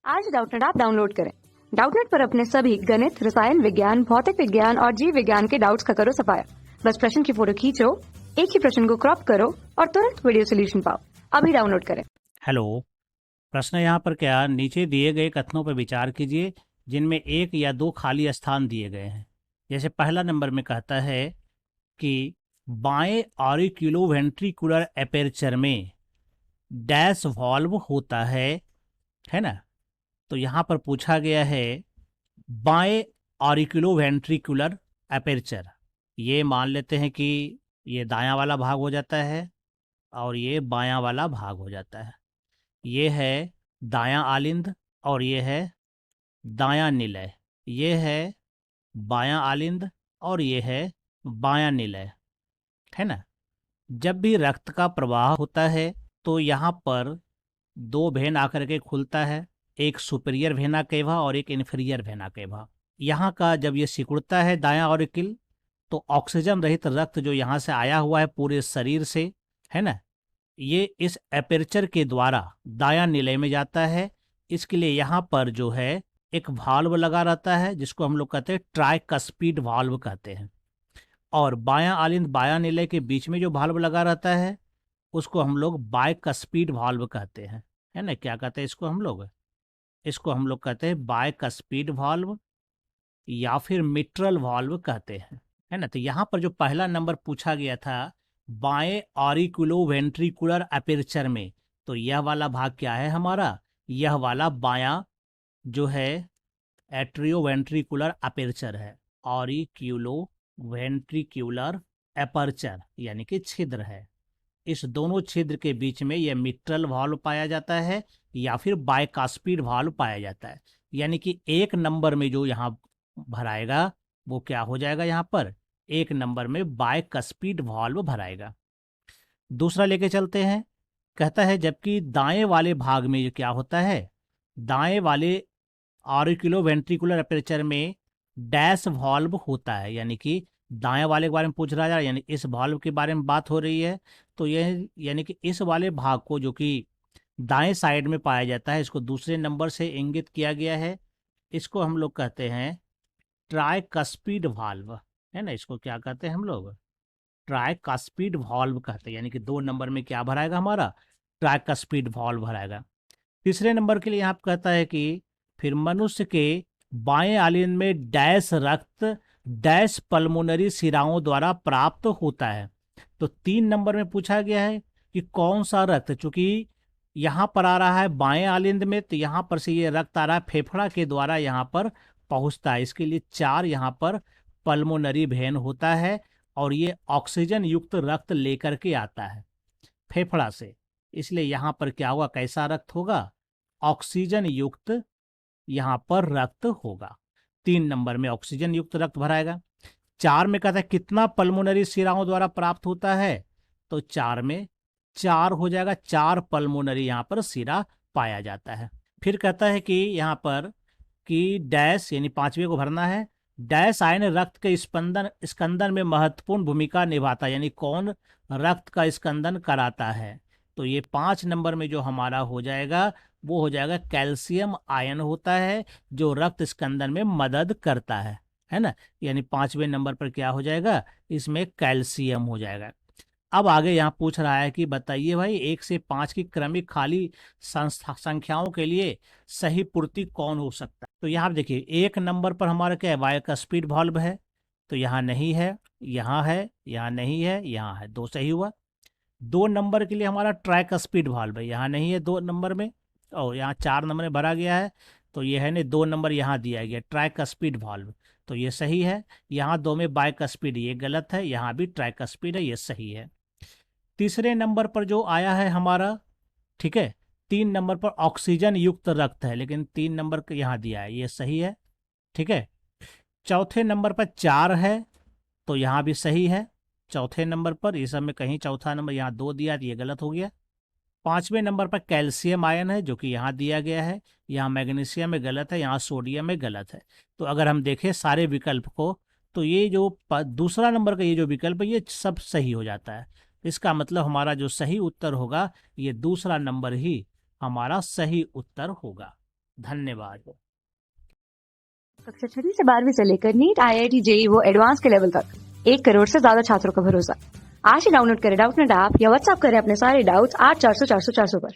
आज Doubtnut app download करें। Doubtnut पर अपने सभी गणित, रसायन विज्ञान, भौतिक विज्ञान और जीव विज्ञान के डाउट्स का करो सफाया। बस प्रश्न की फोटो खींचो, एक ही प्रश्न को क्रॉप करो और तुरंत वीडियो सोल्यूशन पाओ। अभी डाउनलोड करें। हेलो। प्रश्न यहाँ पर क्या, नीचे दिए गए कथनों पर विचार कीजिए जिनमें एक या दो खाली स्थान दिए गए हैं। जैसे पहला नंबर में कहता है कि बाएं ऑरिक्यूलोवेंट्रिकुलर एपर्चर में डैश वॉल्व होता है ना। तो यहाँ पर पूछा गया है बाएं ऑरिक्यूलोवेंट्रिकुलर एपर्चर, ये मान लेते हैं कि ये दायां वाला भाग हो जाता है और ये बायां वाला भाग हो जाता है। ये है दायां आलिंद और ये है दायां निलय। ये है बायां आलिंद और ये है बायां निलय, है ना। जब भी रक्त का प्रवाह होता है तो यहाँ पर दो वेन आकर के खुलता है, एक सुपीरियर वेना केवा और एक इन्फीरियर वेना केवा। यहाँ का जब ये सिकुड़ता है दायां ऑरिकल, तो ऑक्सीजन रहित रक्त जो यहाँ से आया हुआ है पूरे शरीर से, है ना, ये इस एपर्चर के द्वारा दायां निलय में जाता है। इसके लिए यहाँ पर जो है एक वाल्व लगा रहता है जिसको हम लोग कहते हैं ट्राइकस्पिड वाल्व कहते हैं। और बायां आलिंद बायां निलय के बीच में जो वाल्व लगा रहता है उसको हम लोग बाइकस्पिड वाल्व कहते हैं, है ना। क्या कहते हैं इसको हम लोग? इसको हम लोग कहते हैं बाइकस्पिड वाल्व या फिर मिट्रल वाल्व कहते हैं, है ना। तो यहाँ पर जो पहला नंबर पूछा गया था बाएं ऑरिकुलोवेंट्रिकुलर एपर्चर में, तो यह वाला भाग क्या है हमारा? यह वाला बायां जो है एट्रियोवेंट्रिकुलर एपर्चर है। ऑरिक्यूलोवेंट्रिकुलर एपर्चर यानी कि छिद्र है। इस दोनों छिद्र के बीच में यह मिट्रल वाल्व पाया जाता है या फिर बाइकास्पिड वाल्व पाया जाता है। यानी कि एक नंबर में जो यहाँ भराएगा वो क्या हो जाएगा? यहाँ पर एक नंबर में बाइकास्पिड वाल्व भराएगा। दूसरा लेके चलते हैं। कहता है जबकि दाएं वाले भाग में क्या होता है? दाएं वाले ऑरिकुलोवेंट्रिकुलर एपर्चर में डैश वाल्व होता है, यानी कि दाएं वाले के बारे में पूछ रहा है, यानी इस वाल्व के बारे में बात हो रही है। तो यह यानी कि इस वाले भाग को जो कि दाएं साइड में पाया जाता है, इसको दूसरे नंबर से इंगित किया गया है। इसको हम लोग कहते हैं ट्राइकस्पिड वाल्व, है ना। इसको क्या कहते हैं हम लोग? ट्राइकस्पिड वाल्व कहते हैं। यानी कि दो नंबर में क्या भराएगा हमारा? ट्राइकस्पिड वाल्व भराएगा। तीसरे नंबर के लिए यहाँ कहता है कि फिर मनुष्य के बाएं आलिंद में डैश रक्त डैश पल्मोनरी शिराओं द्वारा प्राप्त होता है। तो 3 नंबर में पूछा गया है कि कौन सा रक्त, चूंकि यहाँ पर आ रहा है बाएं आलिंद में, तो यहाँ पर से ये रक्त आ रहा है फेफड़ा के द्वारा यहाँ पर पहुँचता है। इसके लिए 4 यहाँ पर पल्मोनरी वेन होता है और ये ऑक्सीजन युक्त रक्त लेकर के आता है फेफड़ा से। इसलिए यहाँ पर क्या होगा? कैसा रक्त होगा? ऑक्सीजन युक्त यहाँ पर रक्त होगा। 3 नंबर में ऑक्सीजन युक्त रक्त भराएगा। 4 में कहता है कितना पल्मोनरी शिराओं द्वारा प्राप्त होता है? तो 4 में 4 हो जाएगा, 4 पल्मोनरी यहाँ पर शिरा पाया जाता है। फिर कहता है कि यहाँ पर कि डैश यानी 5वें को भरना है। डैश आयन रक्त के स्कंदन में महत्वपूर्ण भूमिका निभाता है, यानी कौन रक्त का स्कंदन कराता है? तो ये 5 नंबर में जो हमारा हो जाएगा वो हो जाएगा कैल्शियम आयन होता है जो रक्त स्कंदन में मदद करता है ना। यानी 5वें नंबर पर क्या हो जाएगा? इसमें कैल्शियम हो जाएगा। अब आगे यहाँ पूछ रहा है कि बताइए भाई 1 से 5 की क्रमिक खाली संख्याओं के लिए सही पूर्ति कौन हो सकता है? तो यहाँ देखिए 1 नंबर पर हमारा क्या है? बाइकस्पिड वाल्व है, तो यहाँ नहीं है, यहाँ है, यहाँ नहीं है, यहाँ है, 2 सही हुआ। 2 नंबर के लिए हमारा ट्राइकस्पिड वाल्व है, यहाँ नहीं है 2 नंबर में, और यहाँ 4 नंबर में भरा गया है, तो ये है ना 2 नंबर यहाँ दिया गया ट्राइकस्पिड वाल्व, तो ये सही है। यहाँ 2 में बाइकस्पिड, ये गलत है, यहाँ भी ट्राइकस्पिड है, ये सही है। तीसरे नंबर पर जो आया है हमारा, ठीक है, 3 नंबर पर ऑक्सीजन युक्त रक्त है, लेकिन 3 नंबर यहाँ दिया है, ये सही है, ठीक है। चौथे नंबर पर 4 है, तो यहाँ भी सही है। चौथे नंबर पर इस सब में कहीं चौथा नंबर यहाँ 2 दिया, तो ये गलत हो गया। 5वें नंबर पर कैल्शियम आयन है जो कि यहाँ दिया गया है, यहाँ मैग्नीशियम में गलत है, यहाँ सोडियम में गलत है। तो अगर हम देखें सारे विकल्प को, तो ये जो दूसरा नंबर का ये जो विकल्प है ये सब सही हो जाता है। इसका मतलब हमारा जो सही उत्तर होगा ये दूसरा नंबर ही हमारा सही उत्तर होगा। धन्यवाद। कक्षा 6वीं से 12वीं से लेकर नीट, IIT, JEE वो एडवांस के लेवल तक 1 करोड़ से ज्यादा छात्रों का भरोसा। आज ही डाउनलोड करें डाउटनेट ऐप या व्हाट्सएप करें अपने सारे डाउट्स 8400 400 400 पर।